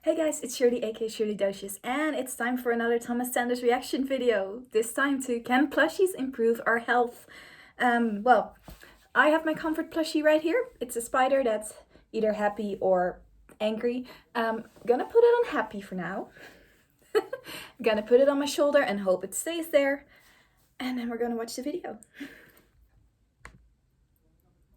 Hey guys, it's Shirley aka Shirleydocious, and it's time for another Thomas Sanders reaction video. This time to Can Plushies Improve Our Health? Well, I have my comfort plushie right here. It's a spider that's either happy or angry. Gonna put it on happy for now. Gonna put it on my shoulder and hope it stays there. And then we're gonna watch the video.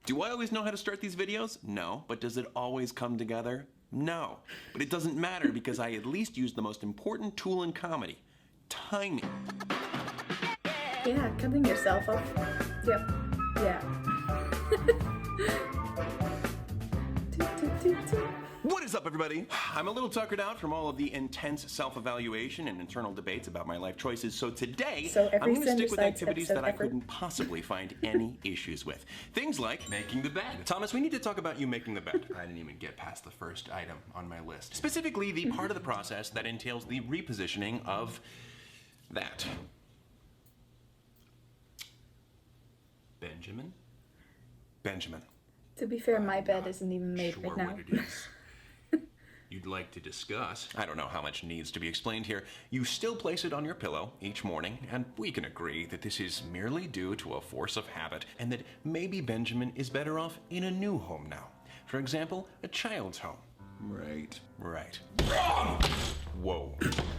Do I always know how to start these videos? No. But does it always come together? No. But it doesn't matter because I at least use the most important tool in comedy. Timing. Yeah, cutting yourself off. Yep. Yeah. What is up, everybody? I'm a little tuckered out from all of the intense self-evaluation and internal debates about my life choices, so today I'm going to stick with activities that I couldn't possibly find any issues with. Things like making the bed. Thomas, we need to talk about you making the bed. I didn't even get past the first item on my list. Specifically, the part of the process that entails the repositioning of that. Benjamin? Benjamin. To be fair, my bed isn't even made right now. What it is you'd like to discuss. I don't know how much needs to be explained here. You still place it on your pillow each morning, and we can agree that this is merely due to a force of habit, and that maybe Benjamin is better off in a new home now. For example, a child's home. Right. Whoa.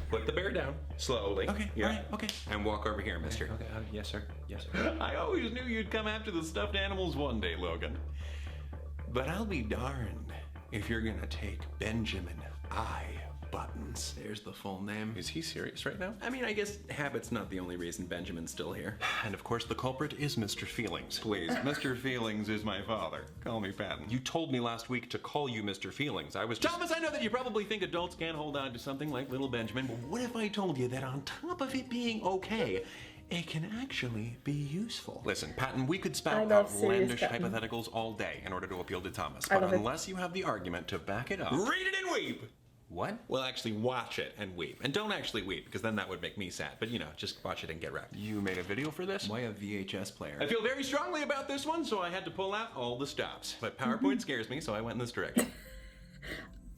Put the bear down. Slowly. Okay, yeah. All right, okay. And walk over here, mister. Okay, yes, sir. Yes, sir. I always knew you'd come after the stuffed animals one day, Logan. But I'll be darned if you're gonna take Benjamin I Buttons. There's the full name. Is he serious right now? I mean, I guess habit's not the only reason Benjamin's still here. And of course, the culprit is Mr. Feelings. Please, Mr. Feelings is my father. Call me Patton. You told me last week to call you Mr. Feelings. I was just... Thomas, I know that you probably think adults can't hold on to something like little Benjamin, but what if I told you that on top of it being okay, it can actually be useful? Listen, Patton, we could spout outlandish hypotheticals all day in order to appeal to Thomas, but unless you have the argument to back it up... Read it and weep! What? Well, actually watch it and weep. And don't actually weep, because then that would make me sad. But, you know, just watch it and get wrecked. You made a video for this? Why a VHS player? I feel very strongly about this one, so I had to pull out all the stops. But PowerPoint scares me, so I went in this direction.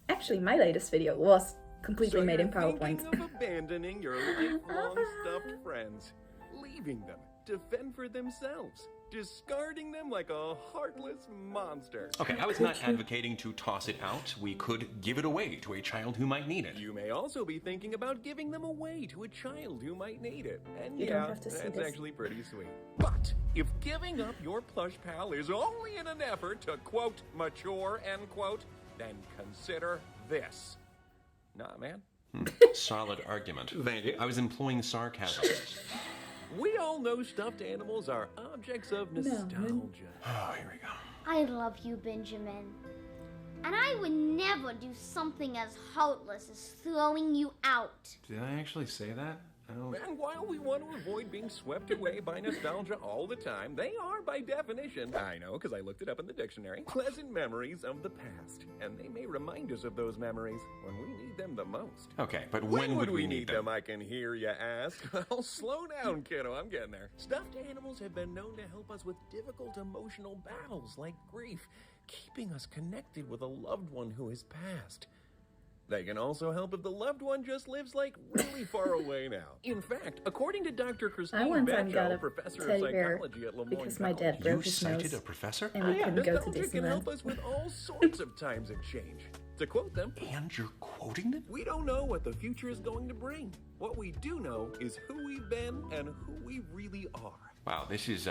Actually, my latest video was completely made in PowerPoint. Thinking of abandoning your lifelong stuffed friends, leaving them to fend for themselves, discarding them like a heartless monster. Okay, I was not advocating to toss it out. We could give it away to a child who might need it. You may also be thinking about giving them away to a child who might need it. And yeah, that's actually pretty sweet. But if giving up your plush pal is only in an effort to, quote, mature, end quote, then consider this. Nah, man. Solid argument. Thank you. I was employing sarcasm. We all know stuffed animals are objects of nostalgia. Oh, here we go. I love you, Benjamin. And I would never do something as heartless as throwing you out. Did I actually say that? And while we want to avoid being swept away by nostalgia all the time, they are, by definition, I know because I looked it up in the dictionary, pleasant memories of the past. And they may remind us of those memories when we need them the most. Okay, but when would we need them? I can hear you ask. Well, slow down, kiddo. I'm getting there. Stuffed animals have been known to help us with difficult emotional battles like grief, keeping us connected with a loved one who has passed. They can also help if the loved one just lives, like, really far away now. In fact, according to Dr. Christine Betchel, professor of psychology at Lemoyne because my dad broke his nose. You cited a professor? And we couldn't go to Disneyland. Can help us with all sorts of times of change. To quote them, and you're quoting them? We don't know what the future is going to bring. What we do know is who we've been and who we really are. Wow, this is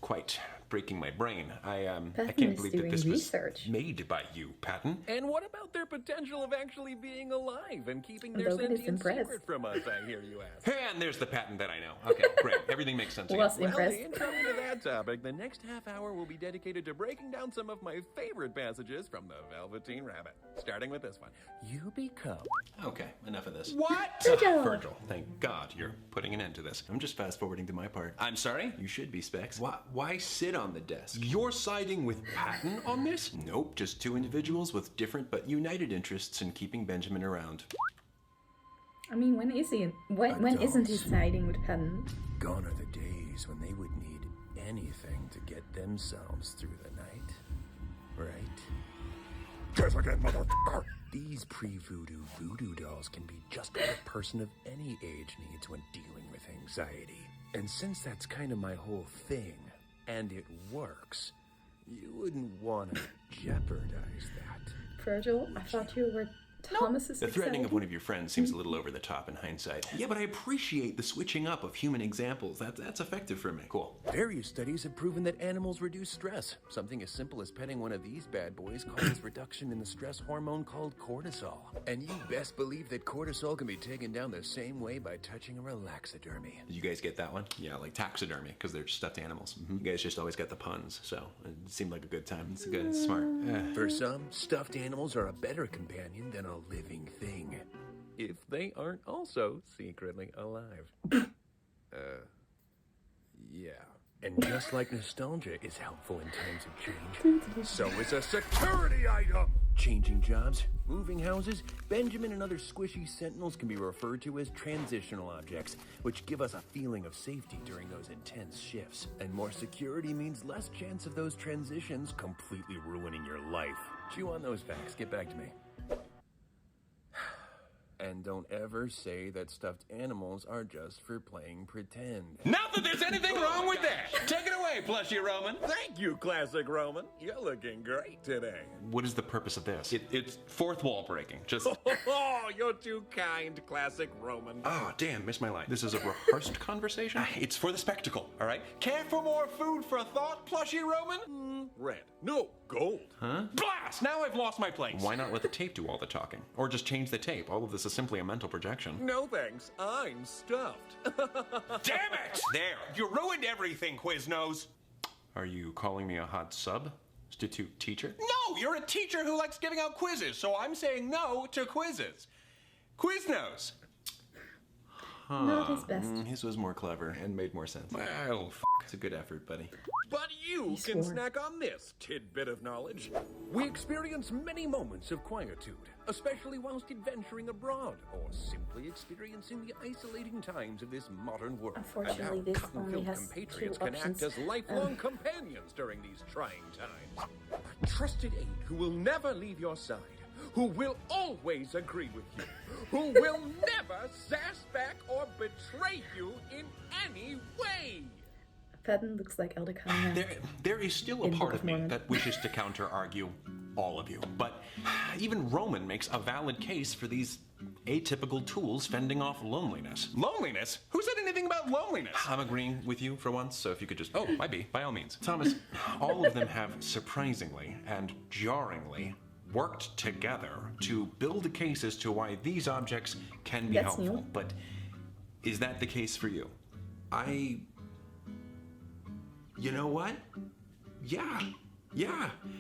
quite breaking my brain. I can't believe that this was made by you, Patton. And what about their potential of actually being alive and keeping their sentient secret from us, I hear you ask? And there's the Patton that I know. Okay, great. Everything makes sense. Was well, impressed. in coming to that topic, the next half hour will be dedicated to breaking down some of my favorite passages from the Velveteen Rabbit. Starting with this one. You become... Okay, enough of this. What? Virgil, thank God you're putting an end to this. I'm just fast forwarding to my part. I'm sorry? You should be, Specs. Why sit on the desk? You're siding with Patton on this? Nope, just two individuals with different but united interests in keeping Benjamin around. I mean, when is he? When isn't he siding with Patton? Gone are the days when they would need anything to get themselves through the night, right? Guess again, motherfucker. These pre-voodoo voodoo dolls can be just what a person of any age needs when dealing with anxiety. And since that's kind of my whole thing, and it works, you wouldn't want to jeopardize that. Virgil, I thought you were Thomas's The threatening of anxiety. one of your friends seems a little over the top in hindsight. Yeah, but I appreciate the switching up of human examples. That's effective for me. Cool. Various studies have proven that animals reduce stress. Something as simple as petting one of these bad boys causes reduction in the stress hormone called cortisol. And you best believe that cortisol can be taken down the same way by touching a relaxodermy. Did you guys get that one? Yeah, like taxidermy, because they're stuffed animals. You guys just always got the puns, so it seemed like a good time. It's good, it's smart. For some, stuffed animals are a better companion than a living thing. If they aren't also secretly alive. Yeah. And just like nostalgia is helpful in times of change, so is a security item! Changing jobs, moving houses, Benjamin and other squishy sentinels can be referred to as transitional objects, which give us a feeling of safety during those intense shifts. And more security means less chance of those transitions completely ruining your life. Chew on those facts, get back to me. And don't ever say that stuffed animals are just for playing pretend. Not that there's anything wrong with that! Take it away, Plushie Roman! Thank you, Classic Roman. You're looking great today. What is the purpose of this? It's fourth wall breaking. Just... Oh, you're too kind, Classic Roman. Oh, damn, missed my line. This is a rehearsed conversation? It's for the spectacle, all right? Care for more food for thought, Plushie Roman? Red. No, gold. Huh? Blast! Now I've lost my place. Why not let the tape do all the talking? Or just change the tape? All of this is simply a mental projection. No thanks. I'm stuffed. Damn it! There, you ruined everything, Quiznos. Are you calling me a hot substitute teacher? No, you're a teacher who likes giving out quizzes, so I'm saying no to quizzes. Quiznos. Not his best. His was more clever and made more sense. Well, it's a good effort, buddy. But you He can swore. snack on this tidbit of knowledge. We experience many moments of quietude, especially whilst adventuring abroad or simply experiencing the isolating times of this modern world. Unfortunately, and our this cotton-filled only has compatriots two can act options. as lifelong companions during these trying times. A trusted aide who will never leave your side, who will always agree with you, who will never sass back or betray you in any way. Patton looks like Elder Cunningham. There is still a In part Book of of me Mormon. that wishes to counter-argue all of you. But even Roman makes a valid case for these atypical tools fending off loneliness. Loneliness? Who said anything about loneliness? I'm agreeing with you for once, so if you could just... Oh, might be, by all means. Thomas, all of them have surprisingly and jarringly worked together to build a case as to why these objects can be That's helpful. new. But is that the case for you? You know what? Yeah.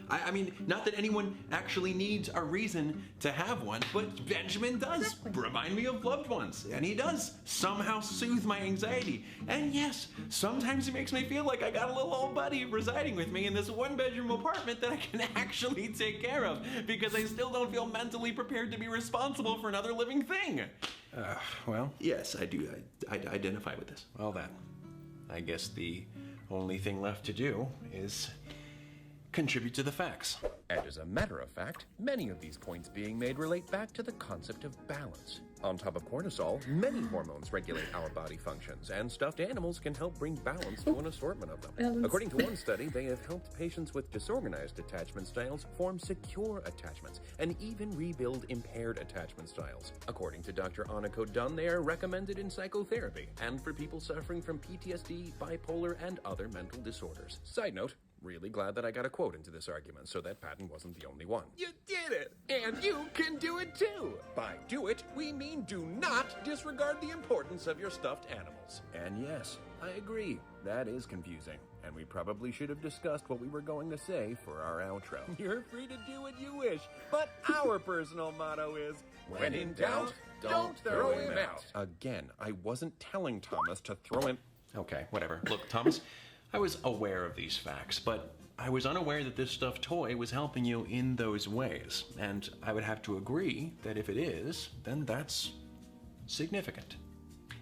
I mean, not that anyone actually needs a reason to have one, but Benjamin does remind me of loved ones, and he does somehow soothe my anxiety. And yes, sometimes he makes me feel like I got a little old buddy residing with me in this one-bedroom apartment that I can actually take care of, because I still don't feel mentally prepared to be responsible for another living thing. Well, yes, I do. I identify with this. Well then, I guess the only thing left to do is contribute to the facts. And as a matter of fact, many of these points being made relate back to the concept of balance. On top of cortisol, many hormones regulate our body functions, and stuffed animals can help bring balance to an assortment of them. Balance. According to one study, they have helped patients with disorganized attachment styles form secure attachments, and even rebuild impaired attachment styles. According to Dr. Aniko Dunn, they are recommended in psychotherapy, and for people suffering from PTSD, bipolar, and other mental disorders. Side note, really glad that I got a quote into this argument, so that Patton wasn't the only one. You did it! And you can do it too! By do it, we mean do not disregard the importance of your stuffed animals. And yes, I agree, that is confusing. And we probably should have discussed what we were going to say for our outro. You're free to do what you wish, but our personal motto is, when in doubt, don't throw him out. Again, I wasn't telling Thomas to throw him... Okay, whatever. Look, Thomas, I was aware of these facts, but I was unaware that this stuffed toy was helping you in those ways. And I would have to agree that if it is, then that's significant.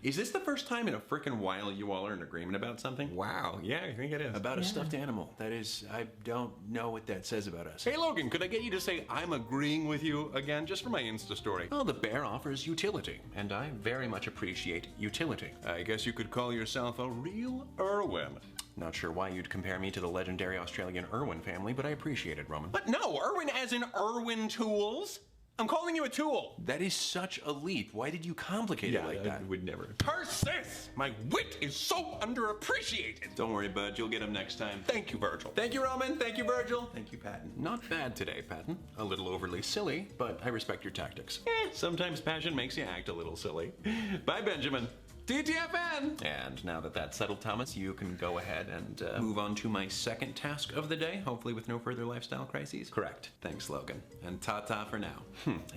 Is this the first time in a frickin' while you all are in agreement about something? Wow, yeah, I think it is. About a stuffed animal. That is, I don't know what that says about us. Hey Logan, could I get you to say I'm agreeing with you again, just for my Insta story? Well, the bear offers utility, and I very much appreciate utility. I guess you could call yourself a real Irwin. Not sure why you'd compare me to the legendary Australian Irwin family, but I appreciate it, Roman. But no, Irwin as in Irwin Tools. I'm calling you a tool. That is such a leap. Why did you complicate it like that? I would never. Persis! My wit is so underappreciated. Don't worry, bud. You'll get him next time. Thank you, Virgil. Thank you, Roman. Thank you, Virgil. Thank you, Patton. Not bad today, Patton. A little overly silly, but I respect your tactics. Sometimes passion makes you act a little silly. Bye, Benjamin. TTFN! And now that that's settled, Thomas, you can go ahead and move on to my second task of the day, hopefully with no further lifestyle crises. Correct. Thanks, Logan. And ta-ta for now.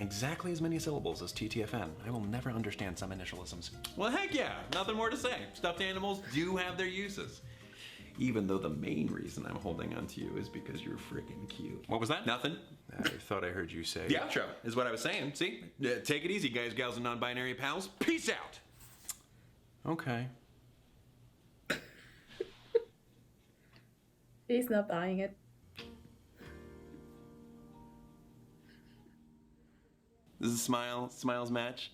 Exactly as many syllables as TTFN. I will never understand some initialisms. Well, heck yeah. Nothing more to say. Stuffed animals do have their uses. Even though the main reason I'm holding on to you is because you're freaking cute. What was that? Nothing. I thought I heard you say... The outro is what I was saying. See? Take it easy, guys, gals, and non-binary pals. Peace out! Okay. He's not buying it. This is Smiles match.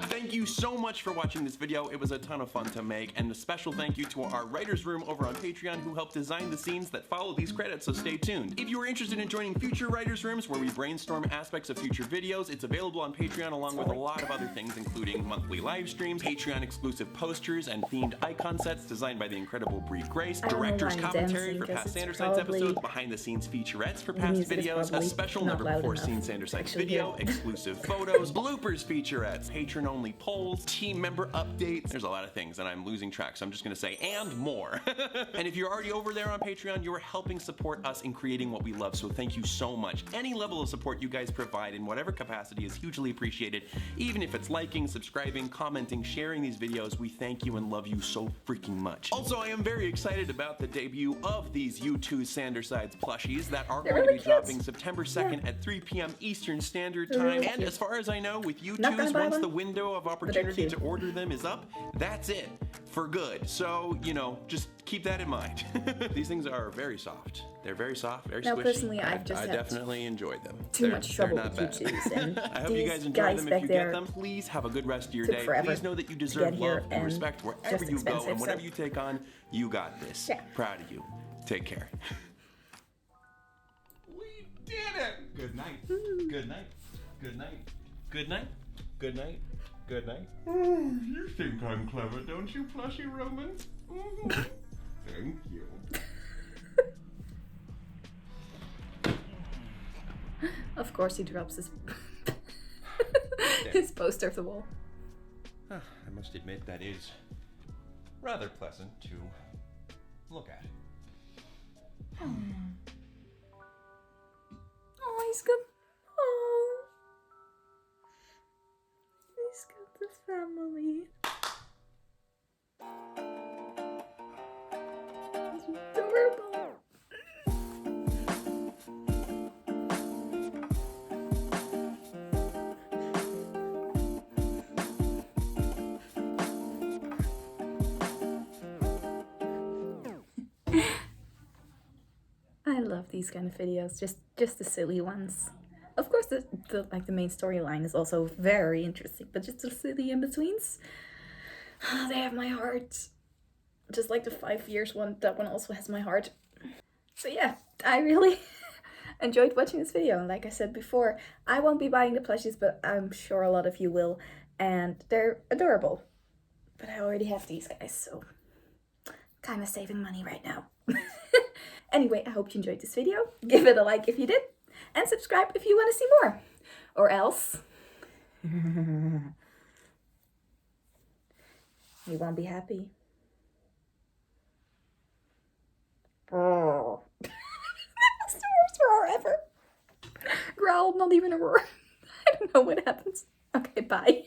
Thank you so much for watching this video. It was a ton of fun to make, and a special thank you to our writers room over on Patreon who helped design the scenes that follow these credits, so stay tuned. If you are interested in joining future writers rooms where we brainstorm aspects of future videos, it's available on Patreon along with a lot of other things, including monthly live streams, Patreon exclusive posters, and themed icon sets designed by the incredible Brie Grace, director's commentary for past Sanderssides episodes, behind the scenes featurettes for past videos, a special never before seen Sanderssides video, exclusive photos, bloopers featurettes, patron-only polls, team member updates. There's a lot of things, and I'm losing track, so I'm just gonna say, and more. And if you're already over there on Patreon, you are helping support us in creating what we love, so thank you so much. Any level of support you guys provide in whatever capacity is hugely appreciated, even if it's liking, subscribing, commenting, sharing these videos. We thank you and love you so freaking much. Also, I am very excited about the debut of these U2 Sanderssides plushies that are going to be dropping September 2nd at 3 p.m. Eastern Standard Time. And as far as I know, with U2s, once the window of opportunity to order them is up, that's it, for good. So, you know, just keep that in mind. These things are very soft. They're very soft, very squishy. Personally, I definitely enjoyed them. Too much trouble with U2s, and I hope you guys enjoy them if you get them. Please have a good rest of your day. Please know that you deserve love and respect wherever you go, and whatever you take on, you got this. Yeah. Proud of you. Take care. We did it! Good night. Good night. Good night. Good night. Good night. Good night. You think I'm clever, don't you, Plushie Roman? Thank you. Of course he drops his his poster off the wall. I must admit that is rather pleasant to look at. Oh, he's got... Oh. He's got the family. It's adorable. I love these kind of videos, just the silly ones. Of course, the main storyline is also very interesting, but just the silly in-betweens, they have my heart. Just like the 5 years one, that one also has my heart. So yeah, I really enjoyed watching this video, and like I said before, I won't be buying the plushies, but I'm sure a lot of you will, and they're adorable. But I already have these guys, so kind of saving money right now. Anyway, I hope you enjoyed this video. Give it a like if you did, and subscribe if you want to see more. Or else you won't be happy. Oh. That's the worst roar ever. Growl, not even a roar. I don't know what happens. Okay, bye.